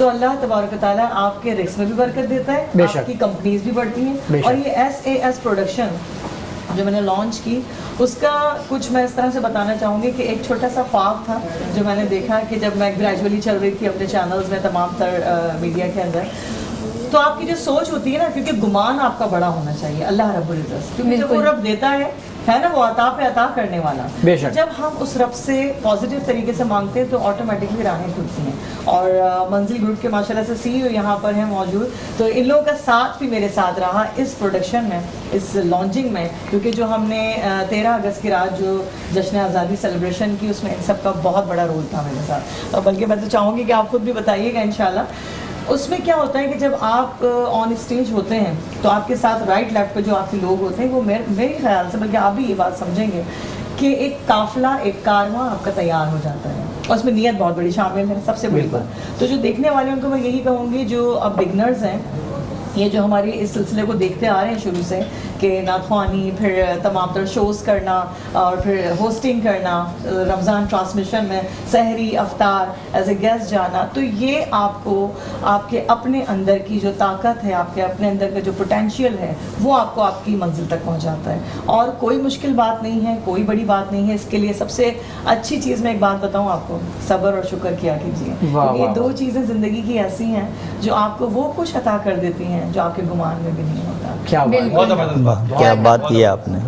تو اللہ تبارک و تعالیٰ آپ کے رزق میں بھی برکت دیتا ہے, بے آپ شک. کی کمپنیز بھی بڑھتی ہیں. اور یہ SAS پروڈکشن جو میں نے لانچ کی, اس کا کچھ میں اس طرح سے بتانا چاہوں گی کہ ایک چھوٹا سا خواب تھا جو میں نے دیکھا کہ جب میں گریجولی چل رہی تھی اپنے چینلز میں تمام تر میڈیا کے اندر, تو آپ کی جو سوچ ہوتی ہے نا, کیونکہ گمان آپ کا بڑا ہونا چاہیے اللہ رب العزت, کیونکہ جب وہ رب دیتا ہے نا, وہ عطا پہ عطا کرنے والا. جب ہم اس رب سے پازیٹیو طریقے سے مانگتے ہیں تو آٹومیٹکلی راہیں کھلتی ہیں. اور منزل گروپ کے ماشاءاللہ سے CEO یہاں پر ہیں موجود, تو ان لوگوں کا ساتھ بھی میرے ساتھ رہا اس پروڈکشن میں, اس لانچنگ میں, کیونکہ جو ہم نے 13 اگست کی رات جو جشن آزادی سیلیبریشن کی, اس میں ان سب کا بہت بڑا رول تھا میرے ساتھ. بلکہ میں تو چاہوں گی کہ آپ خود بھی بتائیے گا انشاءاللہ. اس میں کیا ہوتا ہے کہ جب آپ آن اسٹیج ہوتے ہیں تو آپ کے ساتھ رائٹ لیفٹ پہ جو آپ کے لوگ ہوتے ہیں, وہ میرے خیال سے, بلکہ آپ بھی یہ بات سمجھیں گے کہ ایک قافلہ, ایک کارواں آپ کا تیار ہو جاتا ہے, اور اس میں نیت بہت بڑی شامل ہے, سب سے بڑی بات. تو جو دیکھنے والے ان کو میں یہی کہوں گی, جو اب بگنرز ہیں, یہ جو ہماری اس سلسلے کو دیکھتے آ رہے ہیں شروع سے, کہ ناتخوانی, پھر تمام تر شوز کرنا, اور پھر ہوسٹنگ کرنا, رمضان ٹرانسمیشن میں سحری افطار ایز اے گیسٹ جانا, تو یہ آپ کو آپ کے اپنے اندر کی جو طاقت ہے, آپ کے اپنے اندر کا جو پوٹینشیل ہے, وہ آپ کو آپ کی منزل تک پہنچاتا ہے. اور کوئی مشکل بات نہیں ہے, کوئی بڑی بات نہیں ہے. اس کے لیے سب سے اچھی چیز میں ایک بات بتاؤں آپ کو, صبر اور شکر کیا کیجیے. یہ دو چیزیں زندگی کی ایسی ہیں جو آپ کو وہ کچھ عطا کر دیتی ہیں جو آپ کے گمان میں بھی نہیں ہوتا. کیا بات کی ہے آپ نے.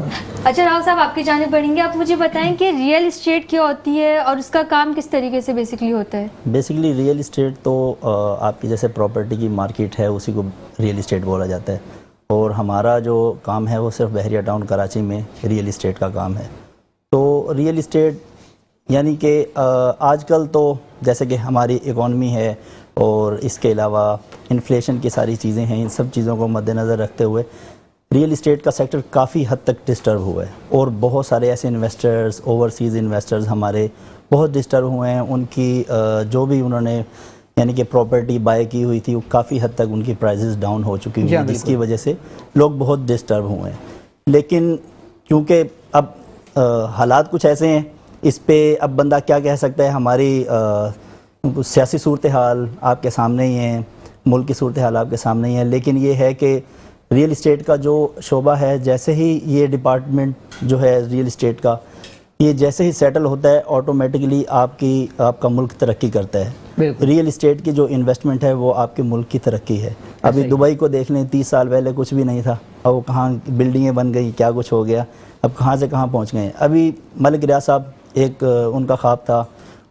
اچھا راؤ صاحب, آپ کی جانب بڑھیں گے, آپ مجھے بتائیں کہ ریئل اسٹیٹ کیا ہوتی ہے اور اس کا کام کس طریقے سے بیسکلی ہوتا ہے؟ بیسکلی ریئل اسٹیٹ تو آپ کی جیسے پراپرٹی کی مارکیٹ ہے, اسی کو ریئل اسٹیٹ بولا جاتا ہے. اور ہمارا جو کام ہے وہ صرف بحریہ ٹاؤن کراچی میں ریئل اسٹیٹ کا کام ہے. تو ریئل اسٹیٹ یعنی کہ آج کل تو جیسے کہ ہماری اکانومی ہے, اور اس کے علاوہ انفلیشن کی ساری چیزیں ہیں, ان سب چیزوں کو مد نظر رکھتے ہوئے ریئل اسٹیٹ کا سیکٹر کافی حد تک ڈسٹرب ہوا ہے. اور بہت سارے ایسے انویسٹرز, اوورسیز انویسٹرز ہمارے بہت ڈسٹرب ہوئے ہیں. ان کی جو بھی انہوں نے یعنی کہ پراپرٹی بائی کی ہوئی تھی, وہ کافی حد تک ان کی پرائزز ڈاؤن ہو چکی ہوئی ہیں, جس کی وجہ سے لوگ بہت ڈسٹرب ہوئے ہیں. لیکن کیونکہ اب حالات کچھ ایسے ہیں, اس پہ اب بندہ کیا کہہ سکتا ہے. ہماری سیاسی صورتحال آپ کے سامنے ہی ہیں, ملک کی صورتحال آپ کے سامنے ہی ہے. لیکن یہ ہے کہ ریئل اسٹیٹ کا جو شعبہ ہے, جیسے ہی یہ ڈپارٹمنٹ جو ہے ریئل اسٹیٹ کا, یہ جیسے ہی سیٹل ہوتا ہے, آٹومیٹکلی آپ کا ملک ترقی کرتا ہے. ریئل اسٹیٹ کی جو انویسٹمنٹ ہے وہ آپ کے ملک کی ترقی ہے. ابھی دبئی کو دیکھ لیں, 30 سال پہلے کچھ بھی نہیں تھا, اب وہ کہاں بلڈنگیں بن گئی, کیا کچھ ہو گیا, اب کہاں سے کہاں پہنچ گئے. ابھی ملک ریاض صاحب, ایک ان کا خواب تھا,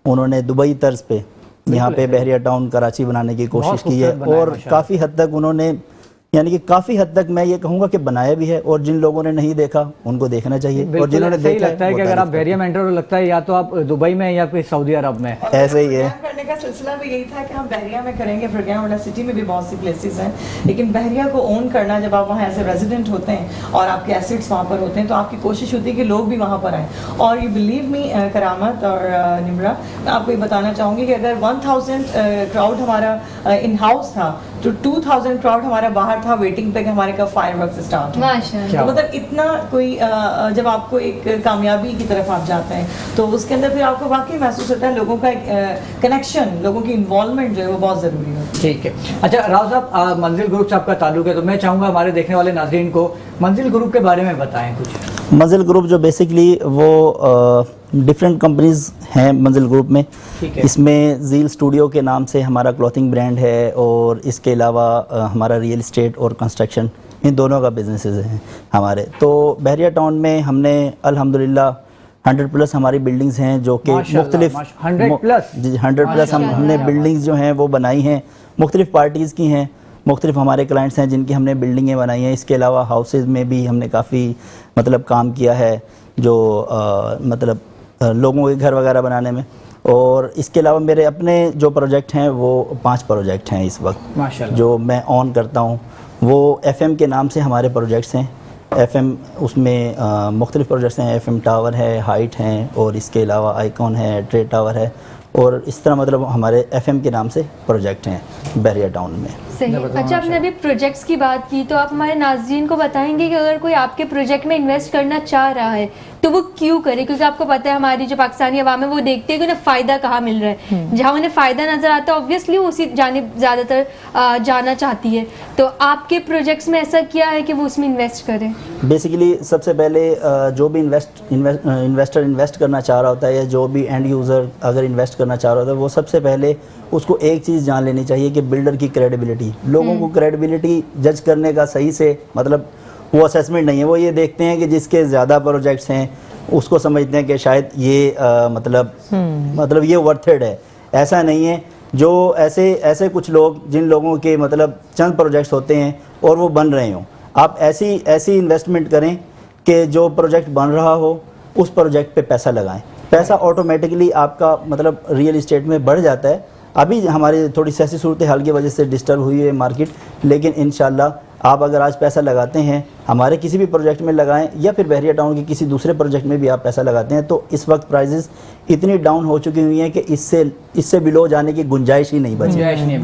انہوں نے دبئی طرز پہ یہاں پہ بحریہ ٹاؤن کراچی بنانے کی کوشش کی ہے, اور کافی حد تک انہوں نے یعنی کہ کافی حد تک میں یہ کہوں گا کہ بنایا بھی ہے. اور جن لوگوں نے نہیں دیکھا ان کو دیکھنا چاہیے, اور جنہوں نے دیکھا لگتا ہے کہ اگر آپ بحریہ میں انٹر ہو, لگتا ہے یا تو آپ دبئی میں یا پھر سعودی عرب میں. ایسے ہی ہے. کرنے کا سلسلہ بھی یہی تھا کہ ہم بحریہ میں کریں گے, پروگرام والا سٹی میں بھی بہت سی پلیسز ہیں, لیکن بحریہ کو اون کرنا, جب آپ وہاں ایز اے ریزیڈنٹ ہوتے ہیں اور آپ کے ایسٹس وہاں پر ہوتے ہیں, تو آپ کی کوشش ہوتی ہے کہ لوگ بھی وہاں پر آئیں. اور یو بلیو می کرامت اور نمرا, میں آپ کو یہ بتانا چاہوں گی کہ اگر 1000 کراؤڈ ہمارا ان ہاؤس تھا, تو 2000 کراؤڈ ہمارا باہر تھا ویٹنگ پہ کہ ہمارے کا فائر ورکس اسٹارٹ ہو. تو مطلب اتنا کوئی جب آپ کو ایک کامیابی کی طرف آپ جاتے ہیں, تو اس کے اندر پھر آپ کو واقعی محسوس ہوتا ہے لوگوں کا کنیکشن, لوگوں کی انوالومنٹ جو ہے وہ بہت ضروری ہے. ٹھیک ہے. اچھا راؤ صاحب, منزل گروپ سے آپ کا تعلق ہے, تو میں چاہوں گا ہمارے دیکھنے والے ناظرین کو منزل گروپ کے بارے میں بتائیں کچھ. منزل گروپ جو بیسکلی وہ ڈفرینٹ کمپنیز ہیں منزل گروپ میں. اس میں زیل اسٹوڈیو کے نام سے ہمارا کلوتھنگ برانڈ ہے, اور اس کے علاوہ ہمارا ریئل اسٹیٹ اور کنسٹرکشن, ان دونوں کا بزنسز ہیں ہمارے. تو بحریہ ٹاؤن میں ہم نے الحمدللہ 100+ ہماری بلڈنگز ہیں, جو کہ مختلف 100+ ہم نے بلڈنگز جو ہیں وہ بنائی ہیں, مختلف پارٹیز کی ہیں, مختلف ہمارے کلائنٹس ہیں جن کی ہم نے بلڈنگیں بنائی ہیں. اس کے علاوہ ہاؤسز میں بھی ہم نے کافی مطلب کام کیا ہے, جو مطلب لوگوں کے گھر وغیرہ بنانے میں. اور اس کے علاوہ میرے اپنے جو پروجیکٹ ہیں وہ 5 پروجیکٹ ہیں اس وقت جو میں آن کرتا ہوں. وہ FM کے نام سے ہمارے پروجیکٹس ہیں. FM اس میں مختلف پروجیکٹس ہیں, FM ٹاور ہے, ہائٹ ہیں, اور اس کے علاوہ آئیکن ہے, ٹریڈ ٹاور ہے, اور اس طرح مطلب ہمارے FM کے نام سے پروجیکٹ ہیں بحریہ ٹاؤن میں. صحیح. اچھا, آپ نے ابھی پروجیکٹس کی بات کی, تو آپ ہمارے ناظرین کو بتائیں گے کہ اگر کوئی آپ کے پروجیکٹ میں انویسٹ کرنا چاہ رہا ہے, تو وہ کیوں کرے؟ کیونکہ آپ کو پتہ ہے ہماری جو پاکستانی عوام ہے وہ دیکھتے ہیں کہ انہیں فائدہ کہاں مل رہا ہے، جہاں انہیں فائدہ نظر آتا ہے اوبویسلی وہ اسی جانب زیادہ تر جانا چاہتی ہے. تو آپ کے پروجیکٹس میں ایسا کیا ہے کہ وہ اس میں انویسٹ کریں؟ بیسیکلی سب سے پہلے جو بھی انویسٹر انویسٹ کرنا چاہ رہا ہوتا ہے یا جو بھی اینڈ یوزر اگر انویسٹ کرنا چاہ رہا ہوتا ہے وہ سب سے پہلے اس کو ایک چیز جان لینی چاہیے کہ بلڈر کی کریڈیبلٹی. لوگوں کو کریڈیبلٹی جج کرنے کا صحیح سے مطلب وہ اسیسمنٹ نہیں ہے. وہ یہ دیکھتے ہیں کہ جس کے زیادہ پروجیکٹس ہیں اس کو سمجھتے ہیں کہ شاید یہ مطلب یہ ورتھڈ ہے. ایسا نہیں ہے. جو ایسے کچھ لوگ جن لوگوں کے مطلب چند پروجیکٹس ہوتے ہیں اور وہ بن رہے ہوں, آپ ایسی انویسٹمنٹ کریں کہ جو پروجیکٹ بن رہا ہو اس پروجیکٹ پہ پیسہ لگائیں. پیسہ آٹومیٹکلی آپ کا مطلب ریئل اسٹیٹ میں بڑھ جاتا ہے. ابھی ہماری تھوڑی سیاسی صورتحال کی وجہ سے ڈسٹرب ہوئی ہے مارکیٹ, لیکن انشاءاللہ آپ اگر آج پیسہ لگاتے ہیں ہمارے کسی بھی پروجیکٹ میں لگائیں یا پھر بحریہ ٹاؤن کے کسی دوسرے پروجیکٹ میں بھی آپ پیسہ لگاتے ہیں, تو اس وقت پرائزز اتنی ڈاؤن ہو چکی ہوئی ہیں کہ اس سے بلو جانے کی گنجائش ہی نہیں بچی,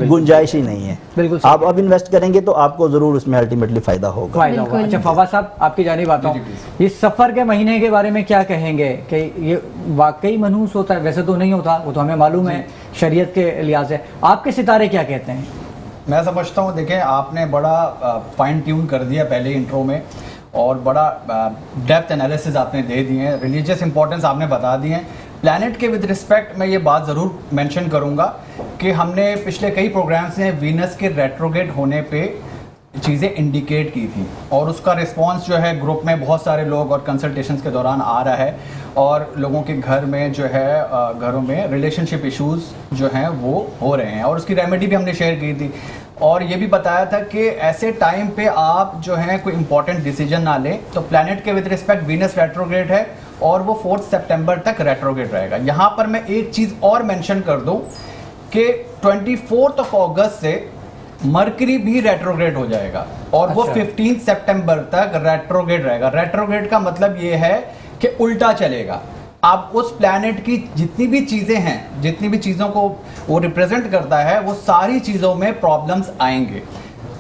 گنجائش ہی نہیں ہے. آپ اب انویسٹ کریں گے تو آپ کو ضرور اس میں الٹیمیٹلی فائدہ ہوگا. اچھا فواد صاحب آپ کی جانب آتا ہوں, یہ سفر کے مہینے کے بارے میں کیا کہیں گے کہ یہ واقعی منحوس ہوتا ہے؟ ویسے تو نہیں ہوتا, وہ تو ہمیں معلوم ہے شریعت کے لحاظ سے. آپ کے ستارے کیا کہتے ہیں؟ میں سمجھتا ہوں دیکھیں آپ نے بڑا فائن ٹیون کر دیا پہلے انٹرو میں, اور بڑا ڈیپتھ انالیسز آپ نے دے دیے ہیں, ریلیجیس امپورٹنس آپ نے بتا دی ہیں. پلانٹ کے ود رسپیکٹ میں یہ بات ضرور مینشن کروں گا کہ ہم نے پچھلے کئی پروگرامس میں وینس کے ریٹروگیٹ ہونے پہ چیزیں انڈیکیٹ کی تھیں, اور اس کا رسپانس جو ہے گروپ میں بہت سارے لوگ اور کنسلٹیشنز کے دوران آ رہا ہے, اور لوگوں کے گھر میں جو ہے گھروں میں ریلیشن شپ ایشوز جو ہیں وہ ہو رہے ہیں, اور اس کی ریمیڈی بھی ہم نے شیئر کی تھی, اور یہ بھی بتایا تھا کہ ایسے ٹائم پہ آپ جو ہیں کوئی امپورٹنٹ ڈیسیجن نہ لیں. تو پلانٹ کے ود رسپیکٹ وینس ریٹروگیٹ ہے اور وہ 4 سپٹمبر تک ریٹروگیٹ رہے گا. یہاں پر میں ایک چیز اور مینشن کر دوں کہ 24 اگست سے مرکری بھی ریٹروگیٹ ہو جائے گا, اور وہ 15 سپٹمبر تک ریٹروگیٹ رہے گا. ریٹروگیٹ کا مطلب یہ ہے کہ الٹا چلے گا. آپ اس پلانٹ کی جتنی بھی چیزیں ہیں, جتنی بھی چیزوں کو وہ ریپریزنٹ کرتا ہے, وہ ساری چیزوں میں پرابلمس آئیں گے.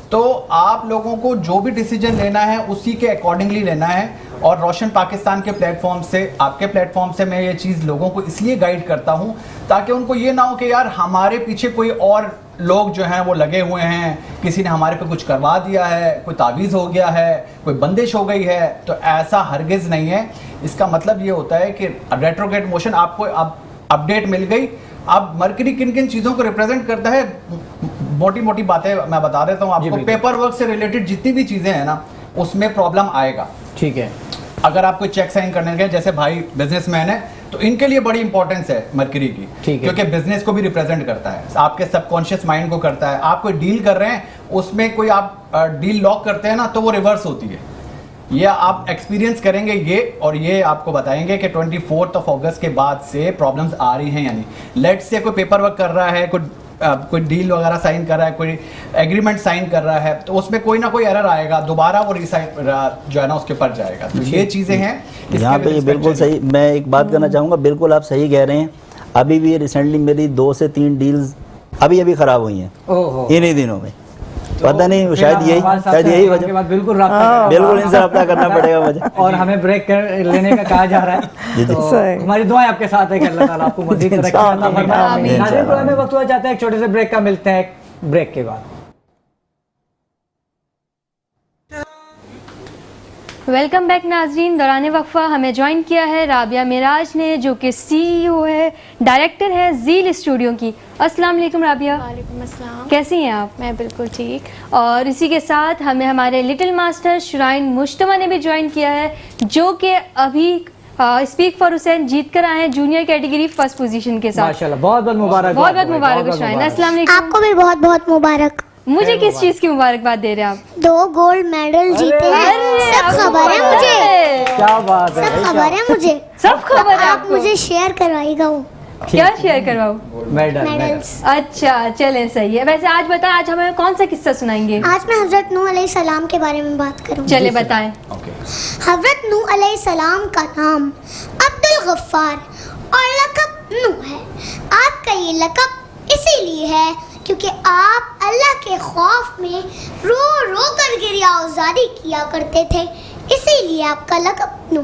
تو آپ لوگوں کو جو بھی ڈیسیجن لینا ہے اسی کے اکارڈنگلی لینا ہے. اور روشن پاکستان کے پلیٹ فارم سے, آپ کے پلیٹ فارم سے میں یہ چیز لوگوں کو اس لیے گائیڈ کرتا ہوں تاکہ ان کو یہ نہ ہو کہ یار ہمارے پیچھے کوئی اور لوگ جو ہیں وہ لگے ہوئے ہیں, کسی نے ہمارے پہ کچھ کروا دیا ہے, کوئی تعویذ ہو گیا ہے, کوئی بندش ہو گئی ہے. تو ایسا ہرگز نہیں ہے. اس کا مطلب یہ ہوتا ہے کہ ریٹروگیٹ موشن آپ کو اب اپڈیٹ مل گئی. اب مرکری کن کن چیزوں کو ریپرزینٹ کرتا ہے, موٹی موٹی باتیں میں بتا دیتا ہوں آپ کو. پیپر ورک سے ریلیٹڈ جتنی بھی چیزیں ہیں نا اس میں پرابلم آئے گا. ٹھیک ہے. اگر آپ کوئی چیک سائن کرنے گئے, جیسے بھائی بزنس مین ہے, تو ان کے لیے بڑی امپورٹنس ہے مرکری کی, کیونکہ بزنس کو بھی ریپرزینٹ کرتا ہے, آپ کے سب کانشیس مائنڈ کو کرتا ہے. آپ کوئی ڈیل کر رہے ہیں, اس میں کوئی آپ ڈیل لاک کرتے ہیں نا تو وہ ریورس ہوتی ہے. یہ آپ ایکسپیرینس کریں گے یہ, اور یہ آپ کو بتائیں گے کہ 24 اگست کے بعد سے پرابلمس آ رہی ہیں. یعنی لیٹ سے کوئی پیپر ورک کر رہا ہے, کوئی ڈیل وغیرہ سائن کر رہا ہے, کوئی ایگریمنٹ سائن کر رہا ہے, تو اس میں کوئی نہ کوئی ایرر آئے گا, دوبارہ وہ جو ہے نا اس کے پر جائے گا. تو یہ چیزیں ہیں یہاں پہ. یہ بالکل صحیح. میں ایک بات کرنا چاہوں گا, بالکل آپ صحیح کہہ رہے ہیں. ابھی بھی ریسنٹلی میری 2 سے 3 ڈیلز ابھی خراب ہوئی ہیں انہی دنوں میں. پتہ نہیں شاید یہی وجہ, بالکل ان سے رابطہ کرنا پڑے گا مجھے. اور ہمیں بریک لینے کا کہا جا رہا ہے, تو ہماری دعائیں آپ کے ساتھ ہے کہ اللہ تعالیٰ آپ کو مزید ترقی عطا فرمائے. ناظرین کو ہمیں وقت ہوا جاتا ہے ایک چھوٹے سے بریک کا, ملتے ہیں بریک کے بعد. ویلکم بیک ناظرین. دوران وقفہ ہمیں جوائن کیا ہے رابعہ معراج نے, جو کہ CEO ہے, ڈائریکٹر ہے زیل اسٹوڈیو کی. السلام علیکم رابعہ. وعلیکم السلام. کیسی ہیں آپ؟ میں بالکل ٹھیک. اور اسی کے ساتھ ہمیں ہمارے لٹل ماسٹر شرائن مجتمع نے بھی جوائن کیا ہے, جو کہ ابھی اسپیک فار حسین جیت کر آئے ہیں جونیئر کیٹیگری 1st پوزیشن کے ساتھ. ماشاءاللہ, بہت بہت مبارک. بہت بہت مبارک شرائن. السلام علیکم. آپ کو بھی بہت بہت مبارک. مجھے کس چیز کی مبارکباد دے رہے ہیں آپ؟ 2 گولڈ میڈل جیتے ہیں. سب خبر ہے مجھے. کیا بات ہے, سب خبر ہے مجھے. سب خبر ہے آپ مجھے شیئر کروائیے گا. وہ کیا شیئر کرواؤ؟ میڈلز. اچھا چلیں صحیح ہے. ویسے آج بتائیں, آج ہمیں کون سا قصہ سنائیں گے؟ آج میں حضرت نوح علیہ السلام کے بارے میں بات کروں. چلے بتائیں. حضرت نوح علیہ السلام کا نام عبد الغفار اور لقب نوح ہے. آپ کا یہ لقب اسی لیے ہے کیونکہ آپ اللہ کے خوف میں رو رو کر گریہ آزاری کیا کرتے تھے, اسی لیے آپ کا لقب نوح.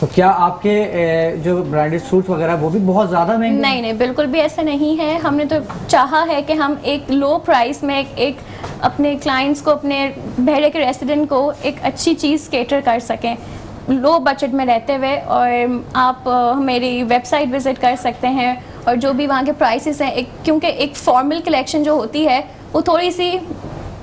تو کیا آپ کے جو برانڈیڈ سوٹس وغیرہ وہ بھی بہت زیادہ مہنگے؟ نہیں نہیں، بالکل بھی ایسا نہیں ہے. ہم نے تو چاہا ہے کہ ہم ایک لو پرائس میں ایک اپنے کلائنٹس کو، اپنے بحریہ کے ریسیڈنٹ کو ایک اچھی چیز کیٹر کر سکیں لو بجٹ میں رہتے ہوئے. اور آپ میری ویب سائٹ وزٹ کر سکتے ہیں، اور جو بھی وہاں کے پرائسز ہیں، کیونکہ ایک فارمل کلیکشن جو ہوتی ہے وہ تھوڑی سی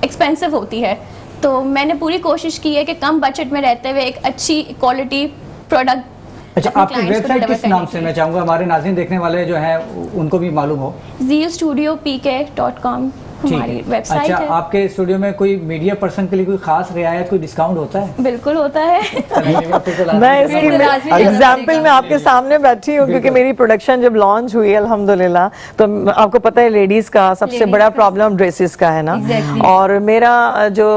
ایکسپینسو ہوتی ہے، تو میں نے پوری کوشش کی ہے کہ کم بجٹ میں رہتے ہوئے ایک اچھی کوالٹی پروڈکٹ. اچھا، آپ کی ویب سائٹ کس نام سے؟ میں چاہوں گا ہمارے ناظرین دیکھنے والے جو ہیں ان کو بھی معلوم ہو. zeostudiopk.com ہماری ویب سائٹ اچھا، ہے. آپ کے اسٹوڈیو میں کوئی میڈیا پرسن کے لیے کوئی خاص رعایت، کوئی ڈسکاؤنٹ ہوتا ہے؟ بالکل ہوتا ہے. میں اس کی ایگزامپل میں آپ کے سامنے بیٹھی ہوں، کیونکہ میری پروڈکشن جب لانچ ہوئی الحمدللہ، تو آپ کو پتہ ہے لیڈیز کا سب سے بڑا پرابلم ڈریسز کا ہے نا، اور میرا جو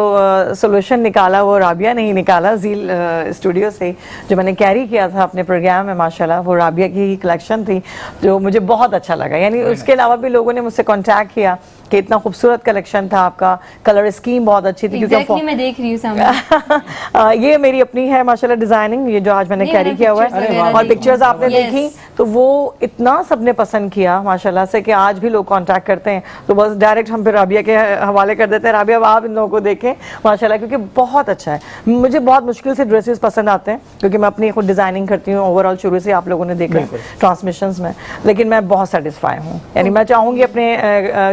سولوشن نکالا وہ رابعہ نے ہی نکالا زیل اسٹوڈیو سے. جو میں نے کیری کیا تھا اپنے پروگرام میں ماشاءاللہ وہ رابعہ کی کلیکشن تھی، جو مجھے بہت اچھا لگا. یعنی اس کے علاوہ بھی لوگوں نے مجھ سے کانٹیکٹ کیا کہ اتنا خوبصورت کلیکشن تھا آپ کا، کلر اسکیم بہت اچھی تھی. ایگزیکٹلی میں دیکھ رہی ہوں سامنے. یہ میری اپنی ہے ماشاءاللہ ڈیزائننگ، یہ جو آج میں نے کیری کیا ہوا ہے، اور پکچرز آپ نے دیکھی تو وہ اتنا سب نے پسند کیا ماشاءاللہ سے کہ آج بھی لوگ کانٹیکٹ کرتے ہیں تو بس ڈائریکٹ ہم پھر رابعہ کے حوالے کر دیتے ہیں. رابعہ اب آپ ان لوگوں کو دیکھیں ماشاءاللہ، کیونکہ بہت اچھا ہے. مجھے بہت مشکل سے ڈریسز پسند آتے ہیں کیونکہ میں اپنی خود ڈیزائننگ کرتی ہوں اوور آل شروع سے، آپ لوگوں نے دیکھا ٹرانسمیشنز میں، لیکن میں بہت سیٹسفائی ہوں. یعنی میں چاہوں گی اپنے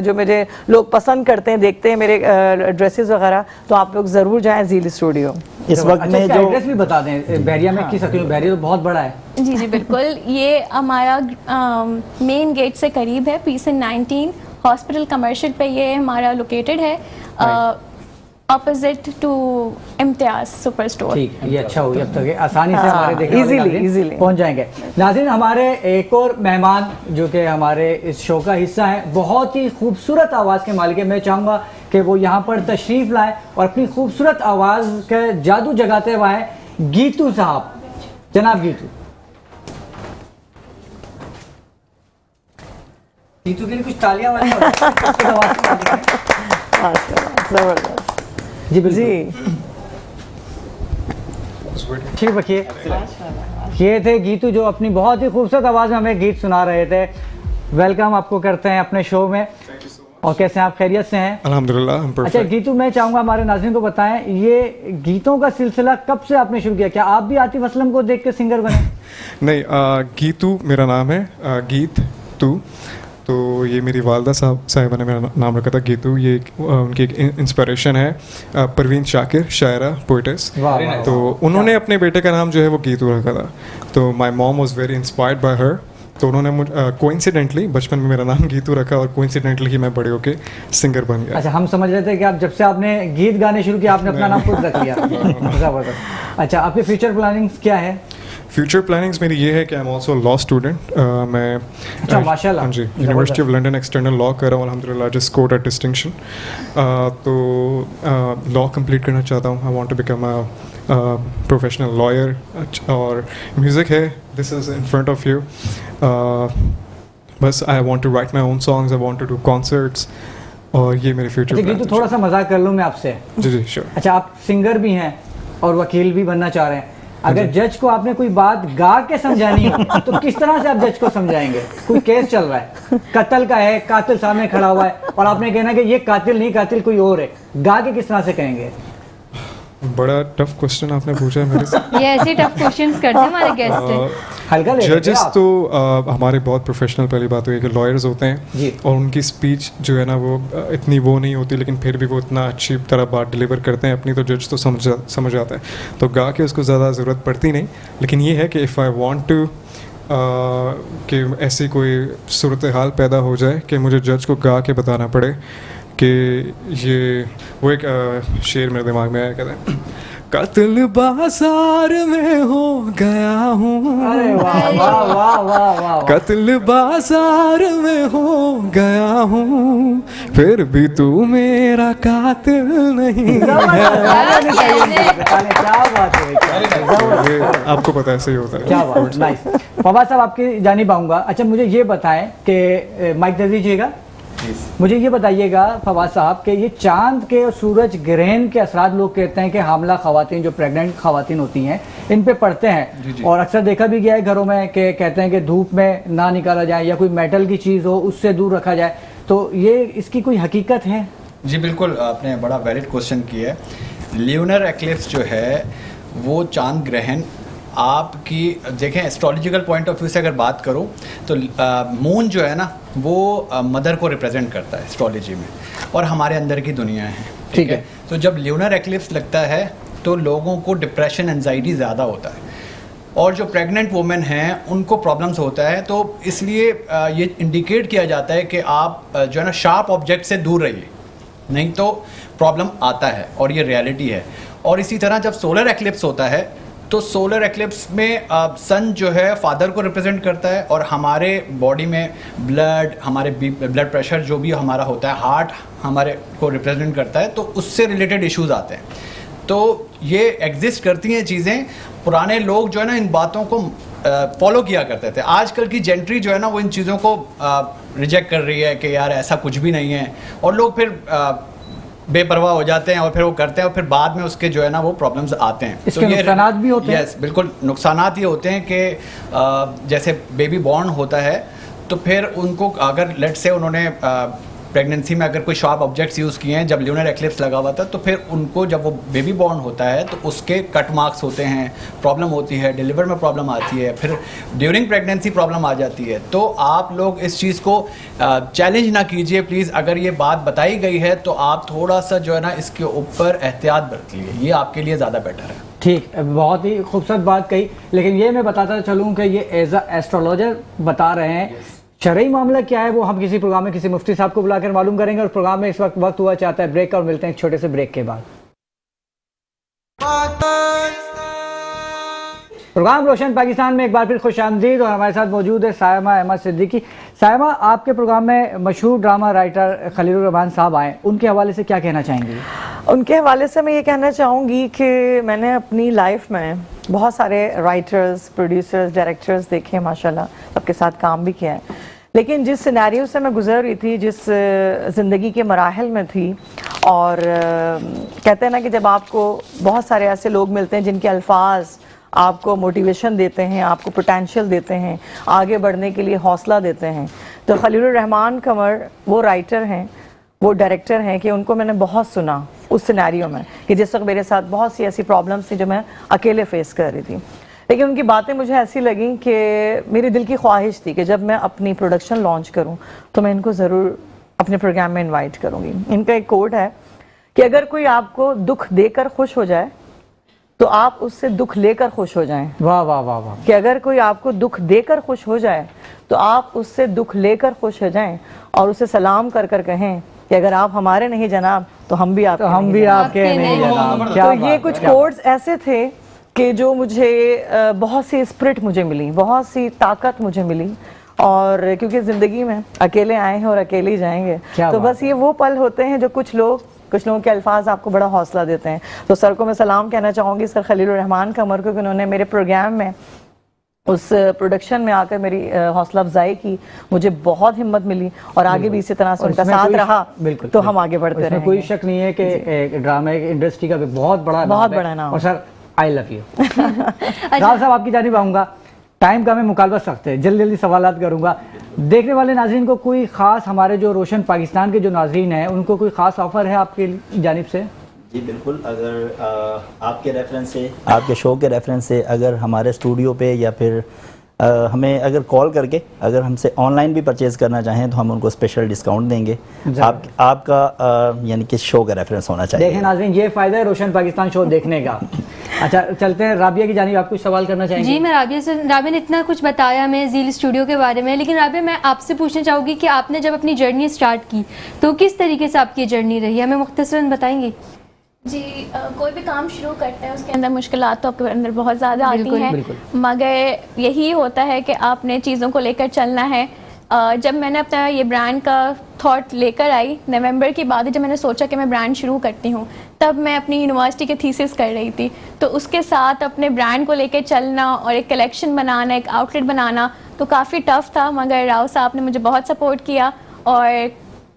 جو مجھے لوگ پسند کرتے ہیں، دیکھتے ہیں میرے ڈریسز وغیرہ، تو آپ لوگ ضرور جائیں زیل اسٹوڈیو. اس وقت میں جو ایڈریس بھی بتا دیں بحریہ میں کی سکتی ہوں، بحریہ تو بہت بڑا ہے. جی جی بالکل، یہ ہمارا مین گیٹ سے قریب ہے، پیسن 19 ہاسپٹل کمرشل پہ یہ ہمارا لوکیٹڈ ہے، opposite to Imtiaz super store. ٹھیک، یہ اچھا ہو گیا، اب تک آسانی سے ہمارے دیکھنے والے ناظرین ایزیلی پہنچ جائیں گے. ناظرین، ہمارے ایک اور مہمان جو کہ ہمارے اس شو کا حصہ ہیں، بہت ہی خوبصورت آواز کے مالک ہیں. میں چاہوں گا کہ وہ یہاں پر تشریف لائیں اور اپنی خوبصورت آواز کا جادو جگاتے ہوئے ہیں گیتو صاحب. جناب گیتو. گیتو کے لیے کچھ تالیاں جی بالکل جی. ٹھیک رکھیے. یہ تھے گیتو جو اپنی بہت ہی خوبصورت آواز میں ہمیں گیت سنا رہے تھے. ویلکم آپ کو کرتے ہیں اپنے شو میں. اور کیسے ہیں آپ؟ خیریت سے ہیں؟ الحمدللہ. اچھا گیتو، میں چاہوں گا ہمارے ناظرین کو بتائیں یہ گیتوں کا سلسلہ کب سے آپ نے شروع کیا؟ کیا آپ بھی عاطف اسلم کو دیکھ کے سنگر بنے؟ نہیں، گیتو میرا نام ہے، گیت تو یہ میری والدہ صاحبہ نے میرا نام رکھا تھا گیتو. یہ ان کی ایک انسپریشن ہے پروین شاکر، شاعرہ، پوئٹس. تو انہوں نے اپنے بیٹے کا نام جو ہے وہ گیتو رکھا تھا. تو my mom was very inspired by her. تو انہوں نے کوئنسیڈنٹلی بچپن میں میرا نام گیتو رکھا، اور کوئنسیڈنٹلی ہی میں بڑے ہو کے سنگر بن گیا. اچھا، ہم سمجھ رہے تھے کہ آپ جب سے آپ نے گیت گانے شروع کیا آپ نے اپنا نام خود رکھ لیا. زبردست. اچھا، آپ کی فیوچر پلاننگز کیا ہے؟ فیوچر پلاننگس میری یہ ہے کہ I am also law student. میں ماشاء اللہ. ہاں جی، یونیورسٹی آف لنڈن ایکسٹرنل لا کر رہا ہوں الحمد للہ، جسٹ اسکورڈ اے ڈسٹنکشن. تو لا کمپلیٹ کرنا چاہتا ہوں. I want to become a professional lawyer. اور میوزک ہے، this is in front of you. بس I want to write my own songs, I want to do concerts, اور یہ میرے فیوچر پلان. تو تھوڑا سا مذاق کر لوں میں آپ سے. جی جی شیور. اچھا، آپ سنگر بھی ہیں اور وکیل بھی بننا چاہ رہے ہیں. اگر جج کو آپ نے کوئی بات گا کے سمجھانی ہے تو کس طرح سے آپ جج کو سمجھائیں گے؟ کوئی کیس چل رہا ہے، قتل کا ہے، قاتل سامنے کھڑا ہوا ہے اور آپ نے کہنا کہ یہ قاتل نہیں، قاتل کوئی اور ہے، گا کے کس طرح سے کہیں گے؟ بڑا ٹف کوشچن آپ نے پوچھا ہے میرے سے. یہ ایسے ٹف کوشچنز کرتے ہیں ہمارے گیسٹ سے. ہلکا لے ججز تو ہمارے بہت پروفیشنل، پہلی بات ہوئی کہ لائرز ہوتے ہیں، اور ان کی اسپیچ جو ہے نا وہ اتنی وہ نہیں ہوتی، لیکن پھر بھی وہ اتنا اچھی طرح بات ڈلیور کرتے ہیں اپنی، تو جج تو سمجھ آتا ہے. تو گا کے اس کو زیادہ ضرورت پڑتی نہیں، لیکن یہ ہے کہ اف آئی وانٹ ٹو کہ ایسی کوئی صورتحال پیدا ہو جائے کہ مجھے جج کو گا کے بتانا پڑے کہ یہ وہ ایک شعر میرے دماغ میں آیا، کہتے ہیں قتل بازار میں ہو گیا ہوں، قتل بازار میں ہو گیا ہوں، پھر بھی تو میرا قاتل نہیں ہے. آپ کو پتہ ایسے ہی ہوتا ہے. کیا بات، نائس. فواد صاحب آپ کی جانب آؤں گا. اچھا مجھے یہ بتائیں کہ مائک دے دیجیے گا. مجھے یہ بتائیے گا فواد صاحب کہ یہ چاند کے اور سورج گرہن کے اثرات لوگ کہتے ہیں کہ حاملہ خواتین جو پریگننٹ خواتین ہوتی ہیں ان پہ پڑتے ہیں، اور اکثر دیکھا بھی گیا ہے گھروں میں کہ کہتے ہیں کہ دھوپ میں نہ نکالا جائے یا کوئی میٹل کی چیز ہو اس سے دور رکھا جائے، تو یہ اس کی کوئی حقیقت ہے؟ جی بالکل، آپ نے بڑا ویلڈ کوشچن کیا ہے. لیونر ایکلپس جو ہے وہ چاند گرہن آپ کی دیکھیں ایسٹرولوجیکل پوائنٹ آف ویو سے اگر بات کروں تو مون جو ہے نا وہ مدر کو ریپرزینٹ کرتا ہے ایسٹرولوجی میں، اور ہمارے اندر کی دنیا ہے، ٹھیک ہے. تو جب لیونر ایکلپس لگتا ہے تو لوگوں کو ڈپریشن انزائٹی زیادہ ہوتا ہے، اور جو پریگننٹ وومن ہیں ان کو پرابلمس ہوتا ہے. تو اس لیے یہ انڈیکیٹ کیا جاتا ہے کہ آپ جو ہے نا شارپ آبجیکٹ سے دور رہیے، نہیں تو پرابلم آتا ہے، اور یہ ریالٹی ہے. اور اسی طرح جب سولر ایکلپس ہوتا ہے تو سولر ایکلپس میں سن جو ہے فادر کو ریپرزینٹ کرتا ہے، اور ہمارے باڈی میں بلڈ، ہمارے بلڈ پریشر جو بھی ہمارا ہوتا ہے، ہارٹ ہمارے کو ریپرزینٹ کرتا ہے، تو اس سے ریلیٹڈ ایشوز آتے ہیں. تو یہ ایگزسٹ کرتی ہیں چیزیں. پرانے لوگ جو ہے نا ان باتوں کو فالو کیا کرتے تھے. آج کل کی جنٹری جو ہے نا وہ ان چیزوں کو ریجیکٹ کر رہی ہے کہ یار ایسا کچھ بھی نہیں ہے، اور لوگ پھر بے پرواہ ہو جاتے ہیں اور پھر وہ کرتے ہیں، اور پھر بعد میں اس کے جو ہے نا وہ پرابلمز آتے ہیں. اس کے نقصانات بھی ہوتے ہیں. یس بالکل، نقصانات یہ ہوتے ہیں کہ جیسے بیبی بورن ہوتا ہے تو پھر ان کو اگر لیٹ سے انہوں نے پریگننسی میں اگر کوئی شارپ آبجیکٹس یوز کیے ہیں جب لیونر ایکلپس لگا ہوا تھا، تو پھر ان کو جب وہ بیبی بورن ہوتا ہے تو اس کے کٹ مارکس ہوتے ہیں، پرابلم ہوتی ہے، ڈیلیور میں پرابلم آتی ہے، پھر ڈیورنگ پریگننسی پرابلم آ جاتی ہے. تو آپ لوگ اس چیز کو چیلنج نہ کیجیے پلیز. اگر یہ بات بتائی گئی ہے تو آپ تھوڑا سا جو ہے نا اس کے اوپر احتیاط برتیے، یہ آپ کے لیے زیادہ بیٹر ہے. ٹھیک، بہت ہی خوبصورت بات کہی. لیکن یہ میں بتاتا چلوں کہ یہ ایز اے ایسٹرولوجر بتا رہے ہیں، شرعی معاملہ کیا ہے وہ ہم کسی پروگرام میں کسی مفتی صاحب کو بلا کر معلوم کریں گے. اور پروگرام میں اس وقت ہوا چاہتا ہے بریک کا، اور ملتے ہیں ایک چھوٹے سے بریک کے بعد. پروگرام روشن پاکستان میں ایک بار پھر خوش آمدید، اور ہمارے ساتھ موجود ہے سائمہ احمد صدیقی. سائمہ، آپ کے پروگرام میں مشہور ڈرامہ رائٹر خلیل الرحمان صاحب آئے، ان کے حوالے سے کیا کہنا چاہیں گے؟ ان کے حوالے سے میں یہ کہنا چاہوں گی کہ میں نے اپنی لائف میں بہت سارے رائٹرز، پروڈیوسرز، ڈائریکٹرز دیکھے، ماشاءاللہ سب کے ساتھ کام بھی کیا ہے. لیکن جس سینیریو سے میں گزر رہی تھی، جس زندگی کے مراحل میں تھی، اور کہتے ہیں نا کہ جب آپ کو بہت سارے ایسے لوگ ملتے ہیں جن کے الفاظ آپ کو موٹیویشن دیتے ہیں، آپ کو پوٹینشیل دیتے ہیں، آگے بڑھنے کے لیے حوصلہ دیتے ہیں، تو خلیل الرحمان قمر وہ رائٹر ہیں، وہ ڈائریکٹر ہیں کہ ان کو میں نے بہت سنا اس سینیریو میں کہ جس وقت میرے ساتھ بہت سی ایسی پرابلمس تھیں جو میں اکیلے فیس کر رہی تھی. لیکن ان کی باتیں مجھے ایسی لگیں کہ میری دل کی خواہش تھی کہ جب میں اپنی پروڈکشن لانچ کروں تو میں ان کو ضرور اپنے پروگرام میں انوائٹ کروں گی. ان کا ایک کوٹ ہے کہ اگر کوئی آپ کو دکھ دے کر خوش ہو جائے تو آپ اس سے دکھ لے کر خوش ہو جائیں. واہ واہ واہ واہ. کہ اگر کوئی آپ کو دکھ دے کر خوش ہو جائے تو آپ اس سے دکھ لے کر خوش ہو جائیں، اور اسے سلام کر کر کہیں کہ اگر آپ ہمارے نہیں جناب تو ہم بھی آپ کے نہیں جناب. تو یہ کچھ کوٹس ایسے تھے کہ جو مجھے بہت سی اسپرٹ مجھے ملی، بہت سی طاقت مجھے ملی. اور کیونکہ زندگی میں اکیلے آئے ہیں اور اکیلے ہی جائیں گے، تو بس یہ وہ پل ہوتے ہیں جو کچھ لوگوں کے الفاظ آپ کو بڑا حوصلہ دیتے ہیں. تو سر کو میں سلام کہنا چاہوں گی، سر خلیل الرحمان قمر کو، کہ انہوں نے میرے پروگرام میں اس پروڈکشن میں آ کر میری حوصلہ افزائی کی. مجھے بہت ہمت ملی، اور آگے بھی اسی طرح سے ان کا ساتھ رہا تو ہم آگے بڑھتے رہیں. کوئی شک نہیں ہے کہ ڈرامہ انڈسٹری کا بہت بڑا نام. اور سر آئی لو یو. راؤ صاحب، آپ کی جانب آؤں گا. ٹائم کا میں مکالمہ سخت ہے، جلدی سوالات کروں گا. دیکھنے والے ناظرین کو کوئی خاص، ہمارے جو روشن پاکستان کے جو ناظرین ہیں ان کو کوئی خاص آفر ہے آپ کی جانب سے؟ جی بالکل. اگر آپ کے ریفرنس سے، آپ کے شو کے ریفرنس سے اگر ہمارے اسٹوڈیو پہ یا پھر ہمیں اگر کال کر کے اگر ہم سے آن لائن بھی پرچیز کرنا چاہیں تو ہم ان کو اسپیشل ڈسکاؤنٹ دیں گے. آپ کا یعنی کہ شو کا ریفرنس ہونا چاہیے. دیکھیں ناظرین، یہ فائدہ ہے روشن پاکستان شو دیکھنے کا. اچھا چلتے ہیں رابعہ کی جانب. آپ کچھ سوال کرنا چاہیں گے؟ جی، میں رابعہ نے اتنا کچھ بتایا ہمیں زیل اسٹوڈیو کے بارے میں، لیکن رابعہ میں آپ سے پوچھنا چاہوں گی کہ آپ نے جب اپنی جرنی اسٹارٹ کی تو کس طریقے سے آپ کی جرنی رہی، ہمیں مختصراً بتائیں گے؟ جی، کوئی بھی کام شروع کرتے ہیں اس کے اندر مشکلات تو آپ کے اندر بہت زیادہ آتی ہیں، مگر یہی ہوتا ہے کہ آپ نے چیزوں کو لے کر چلنا ہے. جب میں نے اپنا یہ برانڈ کا تھاٹ لے کر آئی نومبر کی بعد، جب میں نے سوچا کہ میں برانڈ شروع کرتی ہوں، تب میں اپنی یونیورسٹی کے تھیسس کر رہی تھی. تو اس کے ساتھ اپنے برانڈ کو لے کے چلنا اور ایک کلیکشن بنانا، ایک آؤٹ لیٹ بنانا تو کافی ٹف تھا، مگر راؤ صاحب نے مجھے بہت سپورٹ کیا اور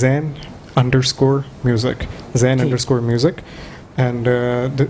zen_music, zen_music, and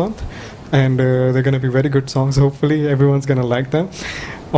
month, and they're going to be very good songs, hopefully everyone's going to like them.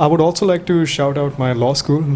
I would also like to shout out my law school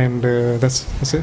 and that's it.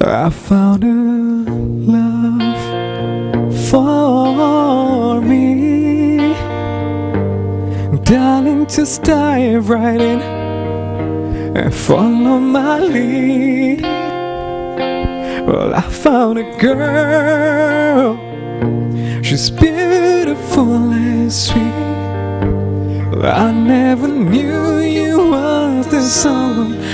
I found a love for me. Darling, just dive right in and follow my lead. Well, I found a girl, she's beautiful and sweet. I never knew you was the someone